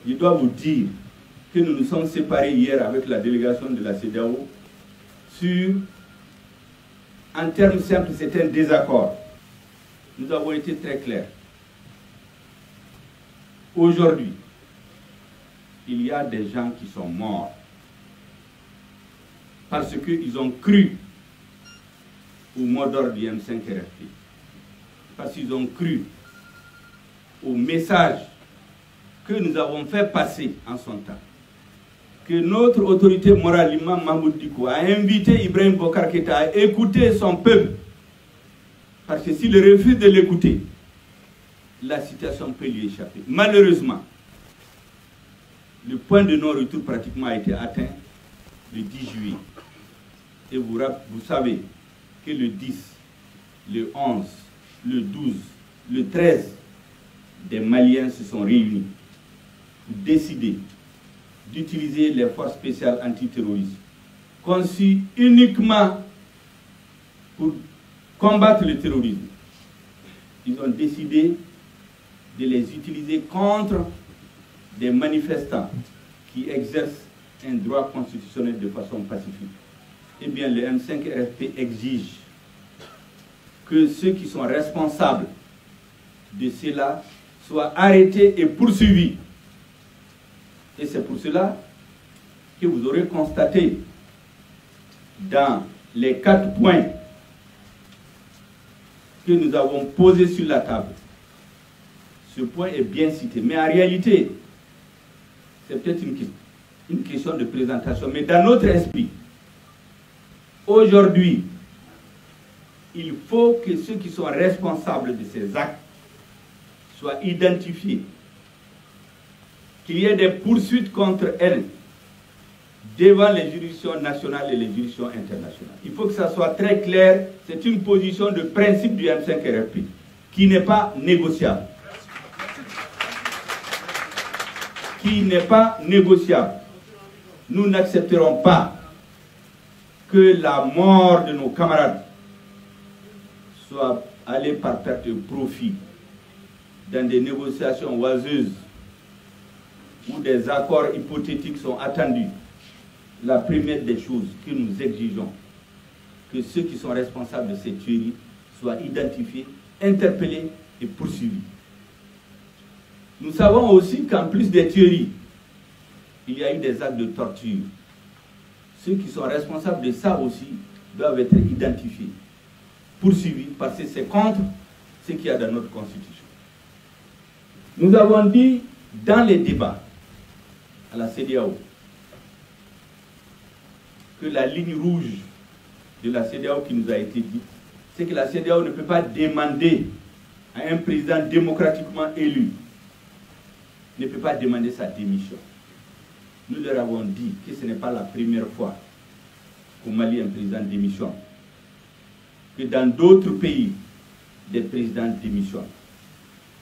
je dois vous dire que nous nous sommes séparés hier avec la délégation de la CEDEAO sur, en termes simples, c'est un désaccord. Nous avons été très clairs. Aujourd'hui, il y a des gens qui sont morts parce qu'ils ont cru au mot d'ordre du M5 RFP, parce qu'ils ont cru au message que nous avons fait passer en son temps, que notre autorité morale, l'imam Mahmoud Dicko, a invité Ibrahim Bokar Keïta à écouter son peuple, parce que s'il refuse de l'écouter, la situation peut lui échapper. Malheureusement, le point de non-retour pratiquement a été atteint le 10 juillet. Et vous savez que le 10, le 11, le 12, le 13, des Maliens se sont réunis pour décider d'utiliser les forces spéciales antiterroristes conçues uniquement pour combattre le terrorisme. Ils ont décidé de les utiliser contre des manifestants qui exercent un droit constitutionnel de façon pacifique. Eh bien, le M5 RFP exige que ceux qui sont responsables de cela soient arrêtés et poursuivis. Et c'est pour cela que vous aurez constaté dans les 4 points que nous avons posés sur la table. Ce point est bien cité, mais en réalité, c'est peut-être une question de présentation, mais dans notre esprit, aujourd'hui, il faut que ceux qui sont responsables de ces actes soient identifiés, qu'il y ait des poursuites contre elles devant les juridictions nationales et les juridictions internationales. Il faut que ça soit très clair, c'est une position de principe du M5 RFP qui n'est pas négociable. Qui n'est pas négociable. Nous n'accepterons pas que la mort de nos camarades soit allée par perte de profit dans des négociations oiseuses où des accords hypothétiques sont attendus. La première des choses que nous exigeons, que ceux qui sont responsables de ces tueries soient identifiés, interpellés et poursuivis. Nous savons aussi qu'en plus des tueries, il y a eu des actes de torture. Ceux qui sont responsables de ça aussi doivent être identifiés, poursuivis, parce que c'est contre ce qu'il y a dans notre Constitution. Nous avons dit dans les débats à la CEDEAO que la ligne rouge de la CEDEAO qui nous a été dite, c'est que la CEDEAO ne peut pas demander à un président démocratiquement élu, ne peut pas demander sa démission. Nous leur avons dit que ce n'est pas la première fois qu'au Mali un président démissionne, que dans d'autres pays, des présidents démissionnent.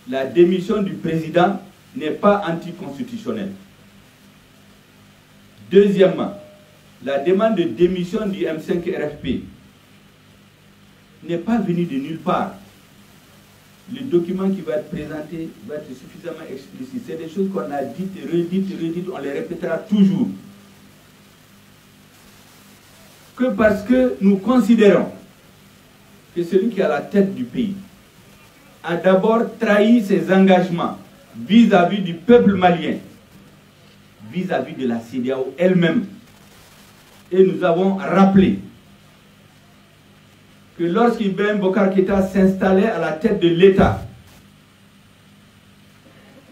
La démission du président n'est pas anticonstitutionnelle. Deuxièmement, la demande de démission du M5 RFP n'est pas venue de nulle part. Le document qui va être présenté va être suffisamment explicite. C'est des choses qu'on a dites et redites, on les répétera toujours. Que parce que nous considérons que celui qui est à la tête du pays a d'abord trahi ses engagements vis-à-vis du peuple malien, vis-à-vis de la CEDEAO elle-même. Et nous avons rappelé que lorsqu'Ibrahim Bokar Keïta s'installait à la tête de l'État,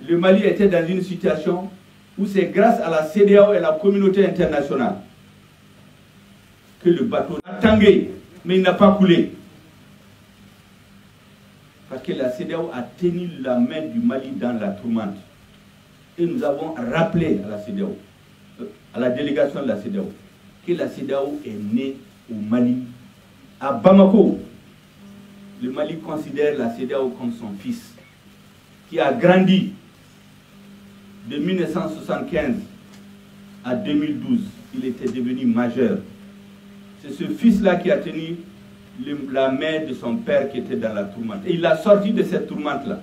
le Mali était dans une situation où c'est grâce à la CEDEAO et la communauté internationale que le bateau a tangué, mais il n'a pas coulé. Parce que la CEDEAO a tenu la main du Mali dans la tourmente. Et nous avons rappelé à la CEDEAO, à la délégation de la CEDEAO, que la CEDEAO est née au Mali. À Bamako, le Mali considère la CEDEAO comme son fils, qui a grandi de 1975 à 2012. Il était devenu majeur. C'est ce fils-là qui a tenu la main de son père qui était dans la tourmente. Et il l'a sorti de cette tourmente-là.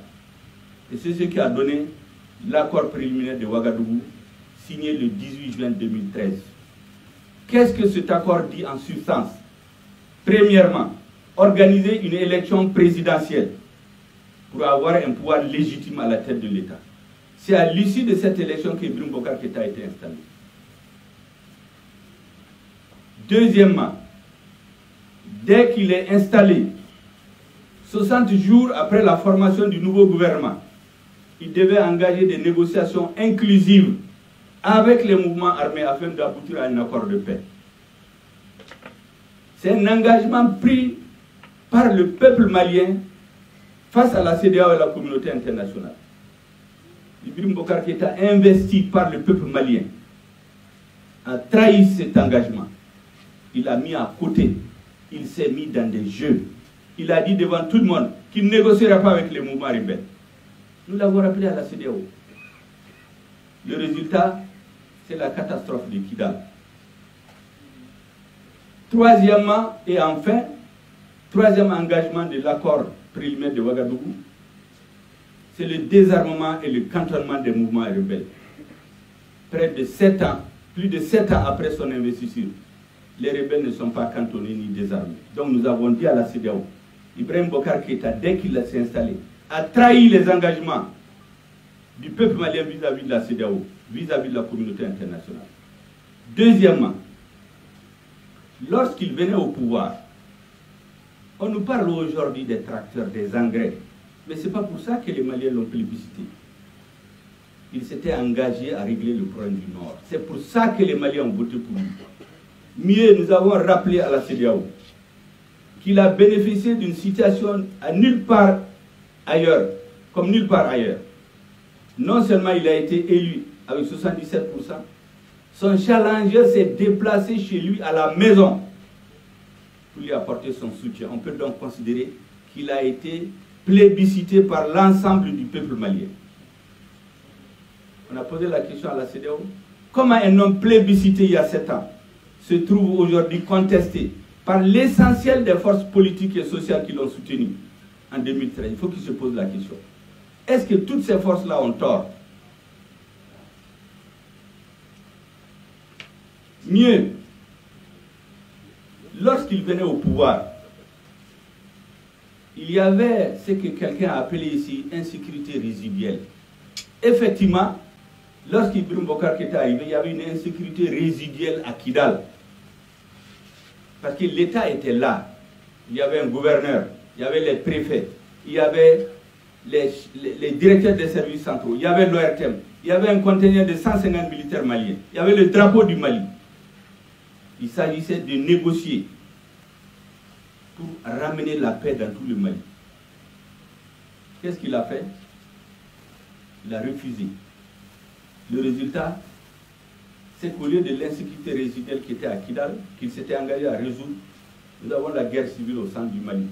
Et c'est ce qui a donné l'accord préliminaire de Ouagadougou, signé le 18 juin 2013. Qu'est-ce que cet accord dit en substance? Premièrement, organiser une élection présidentielle pour avoir un pouvoir légitime à la tête de l'État. C'est à l'issue de cette élection qu'Ibrahim Boubacar Keïta a été installé. Deuxièmement, dès qu'il est installé, 60 jours après la formation du nouveau gouvernement, il devait engager des négociations inclusives avec les mouvements armés afin d'aboutir à un accord de paix. C'est un engagement pris par le peuple malien face à la CEDEAO et la communauté internationale. Ibrahim Boubacar Keïta, investi par le peuple malien, a trahi cet engagement. Il a mis à côté, il s'est mis dans des jeux. Il a dit devant tout le monde qu'il ne négociera pas avec les mouvements rebelles. Nous l'avons rappelé à la CEDEAO. Le résultat, c'est la catastrophe de Kidal. Troisièmement et enfin, troisième engagement de l'accord préliminaire de Ouagadougou, c'est le désarmement et le cantonnement des mouvements rebelles. Près de 7 ans, plus de 7 ans après son investiture, les rebelles ne sont pas cantonnés ni désarmés. Donc nous avons dit à la CEDEAO, Ibrahim Boubacar Keïta, dès qu'il s'est installé, a trahi les engagements du peuple malien vis-à-vis de la CEDEAO, vis-à-vis de la communauté internationale. Deuxièmement, lorsqu'il venait au pouvoir, on nous parle aujourd'hui des tracteurs, des engrais, mais ce n'est pas pour ça que les Maliens l'ont plébiscité. Il s'était engagé à régler le problème du Nord. C'est pour ça que les Maliens ont voté pour lui. Mieux, nous avons rappelé à la CEDEAO qu'il a bénéficié d'une situation à nulle part ailleurs, comme nulle part ailleurs. Non seulement il a été élu avec 77%, son challenger s'est déplacé chez lui à la maison pour lui apporter son soutien. On peut donc considérer qu'il a été plébiscité par l'ensemble du peuple malien. On a posé la question à la CEDEAO. Comment un homme plébiscité il y a 7 ans se trouve aujourd'hui contesté par l'essentiel des forces politiques et sociales qui l'ont soutenu en 2013? Il faut qu'il se pose la question. Est-ce que toutes ces forces-là ont tort? Mieux, lorsqu'il venait au pouvoir, il y avait ce que quelqu'un a appelé ici insécurité résiduelle. Effectivement, lorsqu'Ibrahim Boubacar Keïta est arrivé, il y avait une insécurité résiduelle à Kidal. Parce que l'État était là. Il y avait un gouverneur, il y avait les préfets, il y avait les directeurs des services centraux, il y avait l'ORTM, il y avait un contingent de 150 militaires maliens, il y avait le drapeau du Mali. Il s'agissait de négocier pour ramener la paix dans tout le Mali. Qu'est-ce qu'il a fait? Il a refusé. Le résultat, c'est qu'au lieu de l'insécurité résiduelle qui était à Kidal, qu'il s'était engagé à résoudre, nous avons la guerre civile au centre du Mali.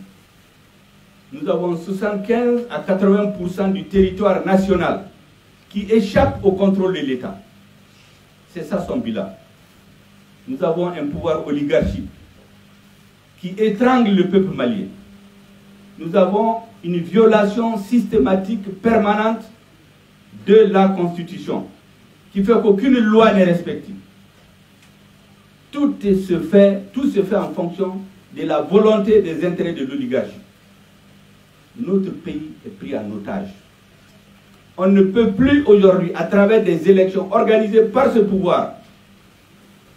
Nous avons 75 à 80% du territoire national qui échappe au contrôle de l'État. C'est ça son bilan. Nous avons un pouvoir oligarchique qui étrangle le peuple malien. Nous avons une violation systématique permanente de la Constitution, qui fait qu'aucune loi n'est respectée. Tout se fait en fonction de la volonté des intérêts de l'oligarchie. Notre pays est pris en otage. On ne peut plus aujourd'hui, à travers des élections organisées par ce pouvoir,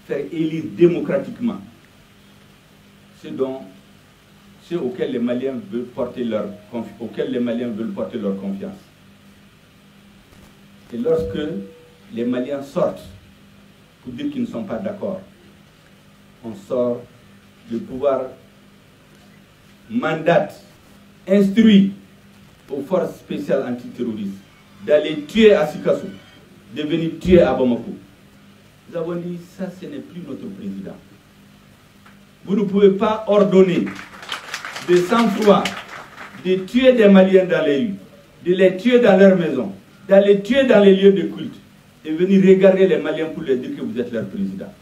faire élire démocratiquement ceux auxquels les Maliens veulent porter leur confiance. Et lorsque les Maliens sortent pour dire qu'ils ne sont pas d'accord, on sort, le pouvoir mandate, instruit aux forces spéciales antiterroristes d'aller tuer à Sikasso, de venir tuer à Bamako. Nous avons dit, ça ce n'est plus notre président. Vous ne pouvez pas ordonner de sang-froid de tuer des Maliens dans les rues, de les tuer dans leurs maisons, d'aller tuer dans les lieux de culte et venir regarder les Maliens pour leur dire que vous êtes leur président.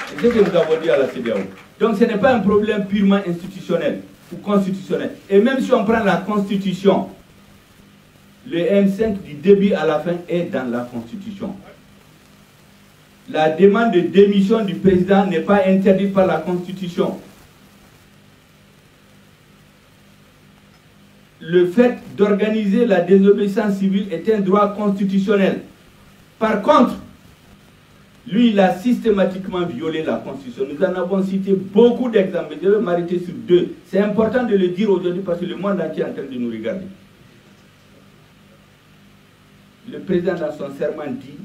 C'est ce que nous avons dit à la CEDEAO. Donc ce n'est pas un problème purement institutionnel ou constitutionnel. Et même si on prend la Constitution, le M5 du début à la fin est dans la Constitution. La demande de démission du président n'est pas interdite par la Constitution. Le fait d'organiser la désobéissance civile est un droit constitutionnel. Par contre, lui, il a systématiquement violé la Constitution. Nous en avons cité beaucoup d'exemples. Je vais m'arrêter sur deux. C'est important de le dire aujourd'hui parce que le monde entier est en train de nous regarder. Le président, dans son serment, dit,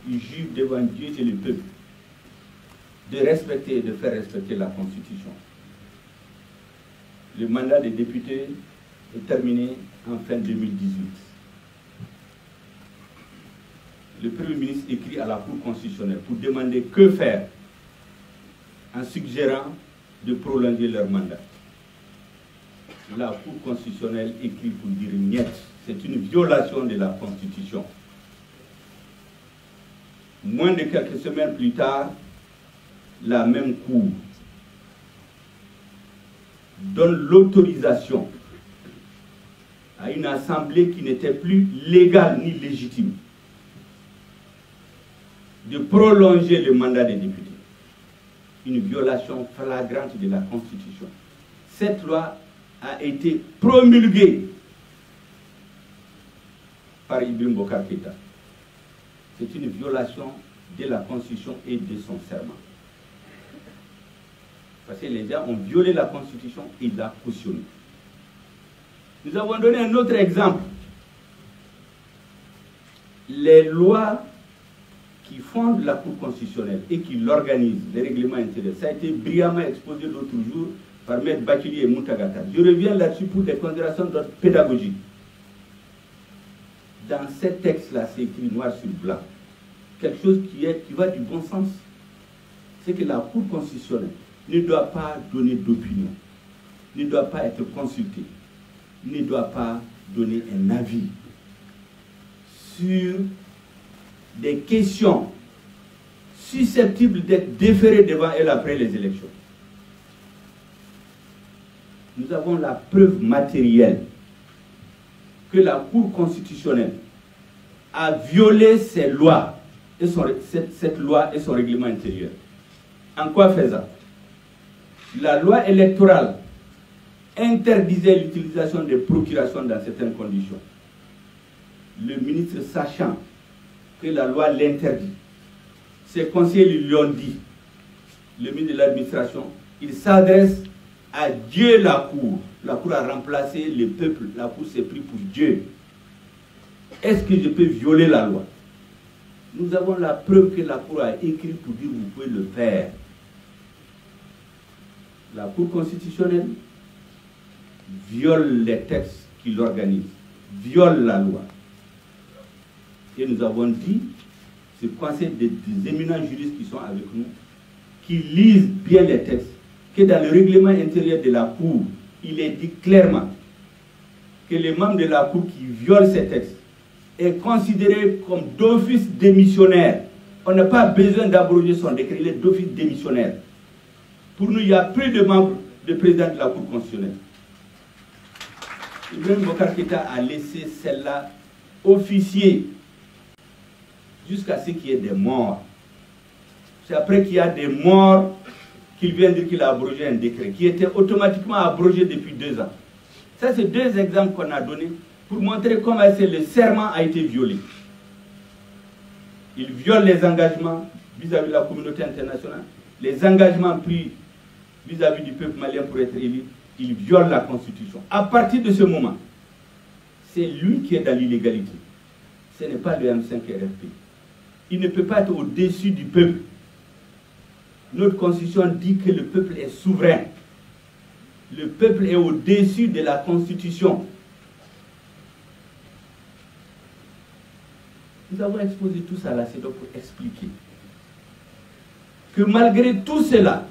il jure devant Dieu et le peuple de respecter et de faire respecter la Constitution. Le mandat des députés est terminé en fin 2018. Le Premier ministre écrit à la Cour constitutionnelle pour demander que faire en suggérant de prolonger leur mandat. La Cour constitutionnelle écrit pour dire niet, c'est une violation de la Constitution. Moins de quelques semaines plus tard, la même Cour donne l'autorisation à une assemblée qui n'était plus légale ni légitime de prolonger le mandat des députés. Une violation flagrante de la Constitution. Cette loi a été promulguée par Ibrahim Boubacar Keïta. C'est une violation de la Constitution et de son serment. Parce que les gens ont violé la Constitution et l'ont cautionnée. Nous avons donné un autre exemple. Les lois qui fondent la Cour constitutionnelle et qui l'organisent, les règlements intérieurs, ça a été brillamment exposé l'autre jour par M. Bakili et Moutagata. Je reviens là-dessus pour des considérations d'ordre pédagogique. Dans ces textes-là, c'est écrit noir sur blanc. Quelque chose qui va du bon sens. C'est que la Cour constitutionnelle ne doit pas donner d'opinion, ne doit pas être consultée, ne doit pas donner un avis sur des questions susceptibles d'être déférées devant elle après les élections. Nous avons la preuve matérielle que la Cour constitutionnelle a violé ses lois, et cette loi et son règlement intérieur. En quoi faisant? La loi électorale interdisait l'utilisation des procurations dans certaines conditions. Le ministre, sachant que la loi l'interdit, ses conseillers lui ont dit, le ministre de l'administration, il s'adresse à Dieu la Cour. La Cour a remplacé le peuple, la Cour s'est pris pour Dieu. Est-ce que je peux violer la loi? Nous avons la preuve que la Cour a écrit pour dire vous pouvez le faire. La Cour constitutionnelle viole les textes qui l'organisent, viole la loi. Et nous avons dit, ce conseil des éminents juristes qui sont avec nous, qui lisent bien les textes, que dans le règlement intérieur de la Cour, il est dit clairement que les membres de la Cour qui violent ces textes est considéré comme d'office démissionnaire. On n'a pas besoin d'abroger son décret, il est d'office démissionnaire. Pour nous, il n'y a plus de membres de président de la Cour constitutionnelle. Ibrahim Boubacar Keïta a laissé celle-là officier jusqu'à ce qu'il y ait des morts. C'est après qu'il y a des morts qu'il vient dire qu'il a abrogé un décret qui était automatiquement abrogé depuis 2 ans. Ça, c'est 2 exemples qu'on a donnés pour montrer comment le serment a été violé. Il viole les engagements vis-à-vis de la communauté internationale, les engagements pris vis-à-vis du peuple malien pour être élu. Il viole la Constitution. À partir de ce moment, c'est lui qui est dans l'illégalité. Ce n'est pas le M5 RFP. Il ne peut pas être au-dessus du peuple. Notre Constitution dit que le peuple est souverain. Le peuple est au-dessus de la Constitution. Nous avons exposé tout ça à la CEDAW pour expliquer que malgré tout cela,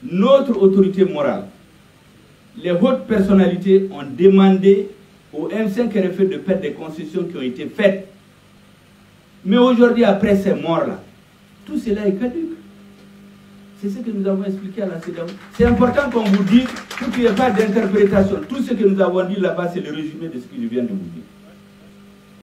notre autorité morale, les hautes personnalités ont demandé au M5 RFP de perdre des concessions qui ont été faites. Mais aujourd'hui, après ces morts-là, tout cela est caduc. C'est ce que nous avons expliqué à la CEDAW. C'est important qu'on vous dise pour qu'il n'y ait pas d'interprétation. Tout ce que nous avons dit là-bas, c'est le résumé de ce que je viens de vous dire.